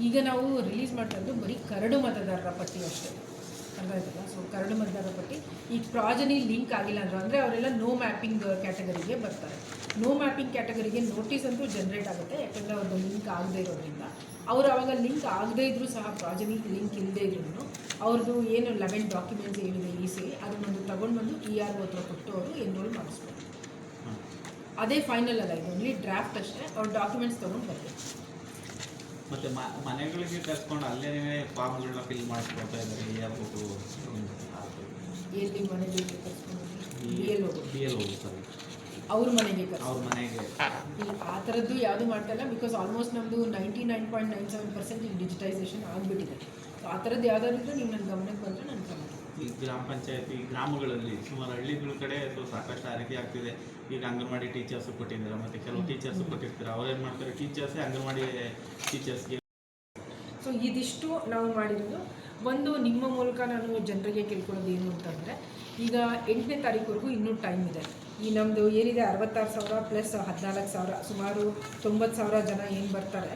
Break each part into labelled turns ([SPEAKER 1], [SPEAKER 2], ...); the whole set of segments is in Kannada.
[SPEAKER 1] ಈಗ ನಾವು ರಿಲೀಸ್ ಮಾಡ್ತಾ ಇದ್ದು ಬರೀ ಕರಡು ಮತದಾರರ ಪಟ್ಟಿ ಅಷ್ಟೇ, ಅರ್ಥ ಆಯ್ತಲ್ಲ. ಸೊ ಕರಡು ಮತದಾರರ ಪಟ್ಟಿ ಈಗ ಪ್ರಾಜನಿ ಲಿಂಕ್ ಆಗಿಲ್ಲ ಅಂದರು ಅಂದರೆ ಅವರೆಲ್ಲ ನೋ ಮ್ಯಾಪಿಂಗ್ ಕ್ಯಾಟಗರಿಗೆ ಬರ್ತಾರೆ. ನೋ ಮ್ಯಾಪಿಂಗ್ ಕ್ಯಾಟಗರಿಗೆ ನೋಟಿಸ್ ಅಂತೂ ಜನ್ರೇಟ್ ಆಗುತ್ತೆ, ಯಾಕಂದರೆ ಅವ್ರದ್ದು ಲಿಂಕ್ ಆಗದೇ ಇರೋದ್ರಿಂದ. ಅವರು ಆವಾಗ ಲಿಂಕ್ ಆಗದೇ ಇದ್ದರೂ ಸಹ ಪ್ರಾಜನಿ ಲಿಂಕ್ ಇಲ್ಲದೇ ಇದ್ರೂ ಅವ್ರದ್ದು ಏನು 11 ಡಾಕ್ಯುಮೆಂಟ್ಸ್ ಏನಿದೆ EC ಅದನ್ನೊಂದು ತೊಗೊಂಡು ಬಂದು ERO ಹತ್ರ ಕೊಟ್ಟು ಅವರು ಎನ್ರೋಲ್ ಮಾಡಿಸ್ಬೋದು. ಅದೇ ಫೈನಲ್ ಅಲ್ಲ, ಇದು ಓನ್ಲಿ ಡ್ರಾಫ್ಟ್ ಅಷ್ಟೇ. ಅವ್ರ ಡಾಕ್ಯುಮೆಂಟ್ಸ್ ತೊಗೊಂಡು ಬರಬೇಕು.
[SPEAKER 2] ಮತ್ತು ಮನೆಗಳಿಗೆ ಕರ್ಸ್ಕೊಂಡು ಅಲ್ಲೇ ಫಾರ್ಮ್ಗಳನ್ನ ಫಿಲ್ ಮಾಡಿಸ್ಕೊಳ್ತಾ ಇದ್ದಾರೆ.
[SPEAKER 1] ಎಲ್ಲಿ ಮನೆಗೆ ಕರ್ಸ್ಕೊಂಡು
[SPEAKER 2] ಬಿ ಎಲ್ ಓ ಸರಿ
[SPEAKER 1] ಅವ್ರ ಮನೆಗೆ
[SPEAKER 2] ಅವ್ರ ಮನೆಗೆ
[SPEAKER 1] ಈಗ ಆ ಥರದ್ದು ಯಾವುದು ಮಾಡ್ತಾ ಇಲ್ಲ. ಬಿಕಾಸ್ ಆಲ್ಮೋಸ್ಟ್ ನಮ್ಮದು 99.97% ಈಗ ಡಿಜಿಟೈಸೇಷನ್ ಆಗಿಬಿಟ್ಟಿದೆ. ಸೊ ಆ ಥರದ್ದು ಯಾವುದಾದ್ರು ಇದ್ದರೆ ನೀವು ನನ್ನ ಗಮನಕ್ಕೆ ಬಂದರೆ ನಾನು ಕ್ರಮ.
[SPEAKER 2] ಈ ಗ್ರಾಮ ಪಂಚಾಯತಿ ಗ್ರಾಮಗಳಲ್ಲಿ ಸುಮಾರು ಹಳ್ಳಿಗಳ ಕಡೆ ಸಾಕಷ್ಟು ಆ ರೀತಿ ಆಗ್ತಿದೆ. ಈಗ ಅಂಗನವಾಡಿ ಟೀಚರ್ಸು ಕೊಟ್ಟಿದ್ದಾರೆ, ಮತ್ತು ಕೆಲವು ಟೀಚರ್ಸು ಕೊಟ್ಟಿರ್ತಾರೆ. ಅವ್ರೇನು ಮಾಡ್ತಾರೆ, ಟೀಚರ್ಸೇ ಅಂಗನವಾಡಿ ಟೀಚರ್ಸ್ಗೆ.
[SPEAKER 1] ಸೊ ಇದಿಷ್ಟು ನಾವು ಮಾಡಿರೋದು. ಒಂದು ನಿಮ್ಮ ಮೂಲಕ ನಾನು ಜನರಿಗೆ ಕೇಳ್ಕೊಳ್ಳೋದು ಏನು ಅಂತಂದರೆ, ಈಗ 8ನೇ ತಾರೀಕುವರೆಗೂ ಇನ್ನೂ ಟೈಮ್ ಇದೆ. ಈ ನಮ್ಮದು ಏನಿದೆ 66,000 ಪ್ಲಸ್ 14,000 ಸುಮಾರು 90,000 ಜನ ಏನು ಬರ್ತಾರೆ,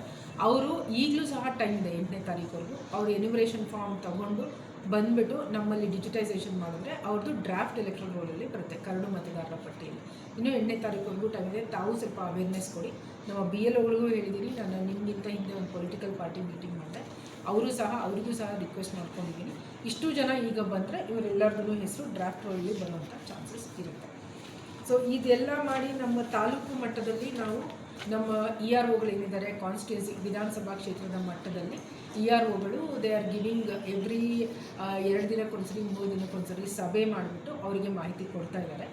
[SPEAKER 1] ಅವರು ಈಗಲೂ ಸಹ ಟೈಮ್ ಇದೆ 8ನೇ ತಾರೀಕುವರೆಗೂ. ಅವರು ಎನ್ಯುಮರೇಷನ್ ಫಾರ್ಮ್ ತೊಗೊಂಡು ಬಂದುಬಿಟ್ಟು ನಮ್ಮಲ್ಲಿ ಡಿಜಿಟೈಸೇಷನ್ ಮಾಡಿದ್ರೆ ಅವ್ರದ್ದು ಡ್ರಾಫ್ಟ್ ಎಲೆಕ್ಟ್ರಲ್ ರೋಲಲ್ಲಿ ಬರುತ್ತೆ, ಕರಡು ಮತದಾರರ ಪಟ್ಟಿಯಲ್ಲಿ. ಇನ್ನೂ 8ನೇ ತಾರೀಕುವರೆಗೂ ಟೈಮ್ ಇದೆ. ತಾವು ಸ್ವಲ್ಪ ಅವೇರ್ನೆಸ್ ಕೊಡಿ. ನಮ್ಮ BLOಗಳಿಗೂ ಹೇಳಿದ್ದೀನಿ. ನಾನು ನಿಮಗಿಂತ ಹಿಂದೆ ಒಂದು ಪೊಲಿಟಿಕಲ್ ಪಾರ್ಟಿ ಮೀಟಿಂಗ್ ಮಾಡಿದೆ, ಅವರಿಗೂ ಸಹ ರಿಕ್ವೆಸ್ಟ್ ಮಾಡ್ಕೊಂಡಿದ್ದೀನಿ. ಇಷ್ಟು ಜನ ಈಗ ಬಂದರೆ ಇವರೆಲ್ಲರದ್ದು ಹೆಸರು ಡ್ರಾಫ್ಟ್ ರೋಲಲ್ಲಿ ಬರುವಂಥ ಚಾನ್ಸಸ್ ಇರುತ್ತೆ. ಸೊ ಇದೆಲ್ಲ ಮಾಡಿ ನಮ್ಮ ತಾಲೂಕು ಮಟ್ಟದಲ್ಲಿ ನಾವು ನಮ್ಮ EROಗಳೇನಿದ್ದಾರೆ ಕಾನ್ಸ್ಟಿಟ್ಯೂನ್ಸಿ ವಿಧಾನಸಭಾ ಕ್ಷೇತ್ರದ ಮಟ್ಟದಲ್ಲಿ EROಗಳು ದೇ ಆರ್ ಗಿವಿಂಗ್ ಎವ್ರಿ 2 ದಿನಕ್ಕೊಂದ್ಸರಿ 3 ದಿನಕ್ಕೊಂದ್ಸರಿ ಸಭೆ ಮಾಡಿಬಿಟ್ಟು ಅವರಿಗೆ ಮಾಹಿತಿ ಕೊಡ್ತಾ ಇದ್ದಾರೆ.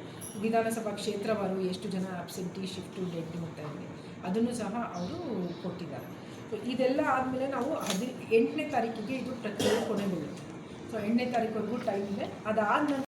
[SPEAKER 1] ವಿಧಾನಸಭಾ ಕ್ಷೇತ್ರವಾರು ಎಷ್ಟು ಜನ ಆಬ್ಸೆಂಟಿ, ಶಿಫ್ಟು, ಡೆಡ್ ಅಂತ ಇದೆ, ಅದನ್ನು ಸಹ ಅವರು ಕೊಟ್ಟಿದ್ದಾರೆ. ಸೊ ಇದೆಲ್ಲ ಆದಮೇಲೆ ನಾವು 8ನೇ ತಾರೀಕಿಗೆ ಇದು ಪ್ರಕ್ರಿಯೆ ಕೊನೆಗೊಳ್ಳುತ್ತೆ. ಸೊ 8ನೇ ತಾರೀಕುವರೆಗೂ ಟೈಮ್ ಇದೆ. ಅದಾದ